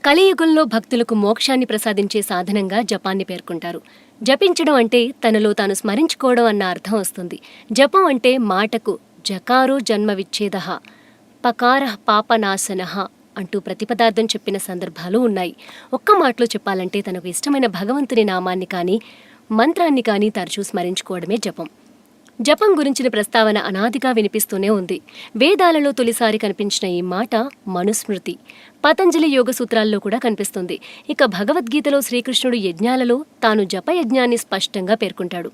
కలియుగంలో భక్తులకు మోక్షాన్ని ప్రసాదించే సాధనంగా జపాన్ని పేర్కొంటారు. జపించడం అంటే తనలో తాను స్మరించుకోవడం అన్న అర్థం వస్తుంది. జపం అంటే మాటకు జకారో జన్మ విచ్ఛేదః, పకారః పాపనాశనః అంటూ ప్రతిపదార్థం చెప్పిన సందర్భాలు ఉన్నాయి. ఒక్క మాటలో చెప్పాలంటే తనకు ఇష్టమైన భగవంతుని నామాన్ని కానీ మంత్రాన్ని కానీ తరచూ స్మరించుకోవడమే జపం. జపం గురించిన ప్రస్తావన అనాదిగా వినిపిస్తూనే ఉంది. వేదాలలో తొలిసారి కనిపించిన ఈ మాట మనుస్మృతి, పతంజలి యోగ సూత్రాల్లో కూడా కనిపిస్తుంది. ఇక భగవద్గీతలో శ్రీకృష్ణుడు యజ్ఞాలలో తాను జపయజ్ఞాన్ని స్పష్టంగా పేర్కొంటాడు.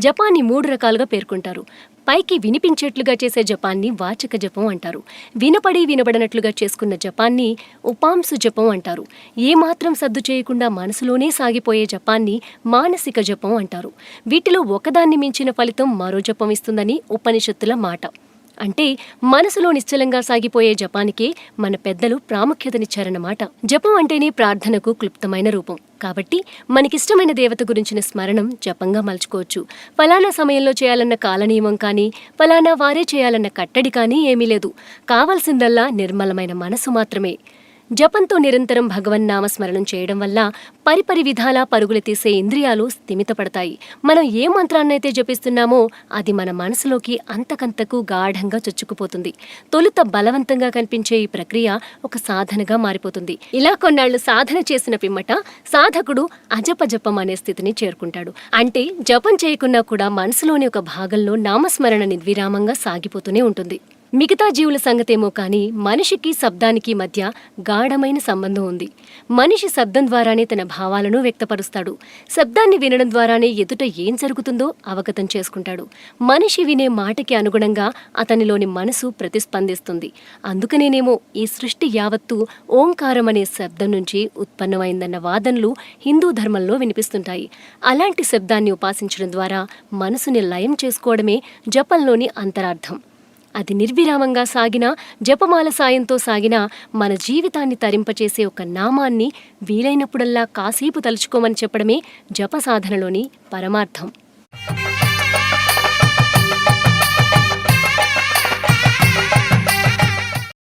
జపాన్ని 3 రకాలుగా పేర్కొంటారు. పైకి వినిపించేట్లుగా చేసే జపాన్ని వాచక జపం అంటారు. వినపడి వినబడనట్లుగా చేసుకున్న జపాన్ని ఉపాంశు జపం అంటారు. ఏమాత్రం సద్దు చేయకుండా మనసులోనే సాగిపోయే జపాన్ని మానసిక జపం అంటారు. వీటిలో ఒకదాన్ని మించిన ఫలితం మరో జపం ఇస్తుందని ఉపనిషత్తుల మాట. అంటే మనసులో నిశ్చలంగా సాగిపోయే జపానికే మన పెద్దలు ప్రాముఖ్యతనిచ్చారన్నమాట. జపం అంటేనే ప్రార్థనకు క్లుప్తమైన రూపం. కాబట్టి మనకిష్టమైన దేవత గురించిన స్మరణం జపంగా మలుచుకోవచ్చు. ఫలానా సమయంలో చేయాలన్న కాలనియమం కానీ, ఫలానా వారే చేయాలన్న కట్టడి కానీ ఏమీ లేదు. కావాల్సిందల్లా నిర్మలమైన మనసు మాత్రమే. జపంతో నిరంతరం భగవన్నామస్మరణం చేయడం వల్ల పరిపరి విధాలా పరుగులు తీసే ఇంద్రియాలు స్థిమితపడతాయి. మనం ఏ మంత్రాన్నైతే జపిస్తున్నామో అది మన మనసులోకి అంతకంతకు గాఢంగా చొచ్చుకుపోతుంది. తొలుత బలవంతంగా కనిపించే ఈ ప్రక్రియ ఒక సాధనగా మారిపోతుంది. ఇలా కొన్నాళ్లు సాధన చేసిన పిమ్మట సాధకుడు అజపజపం అనే స్థితిని చేరుకుంటాడు. అంటే జపం చేయకున్నా కూడా మనసులోని ఒక భాగంలో నామస్మరణ నిర్విరామంగా సాగిపోతూనే ఉంటుంది. మిగతా జీవుల సంగతేమో కానీ మనిషికి శబ్దానికి మధ్య గాఢమైన సంబంధం ఉంది. మనిషి శబ్దం ద్వారానే తన భావాలను వ్యక్తపరుస్తాడు. శబ్దాన్ని వినడం ద్వారానే ఎదుట ఏం జరుగుతుందో అవగతం చేసుకుంటాడు. మనిషి వినే మాటకి అనుగుణంగా అతనిలోని మనసు ప్రతిస్పందిస్తుంది. అందుకనేనేమో ఈ సృష్టి యావత్తు ఓంకారం అనే శబ్దం నుంచి ఉత్పన్నమైందన్న వాదనలు హిందూ ధర్మంలో వినిపిస్తుంటాయి. అలాంటి శబ్దాన్ని ఉపాసించడం ద్వారా మనసుని లయం చేసుకోవడమే జపంలోని అంతరార్థం. అది నిర్విరామంగా సాగినా, జపమాల సాయంతో సాగినా మన జీవితాన్ని తరింపచేసే ఒక నామాన్ని వీలైనప్పుడల్లా కాసేపు తలుచుకోమని చెప్పడమే జప సాధనలోని పరమార్థం.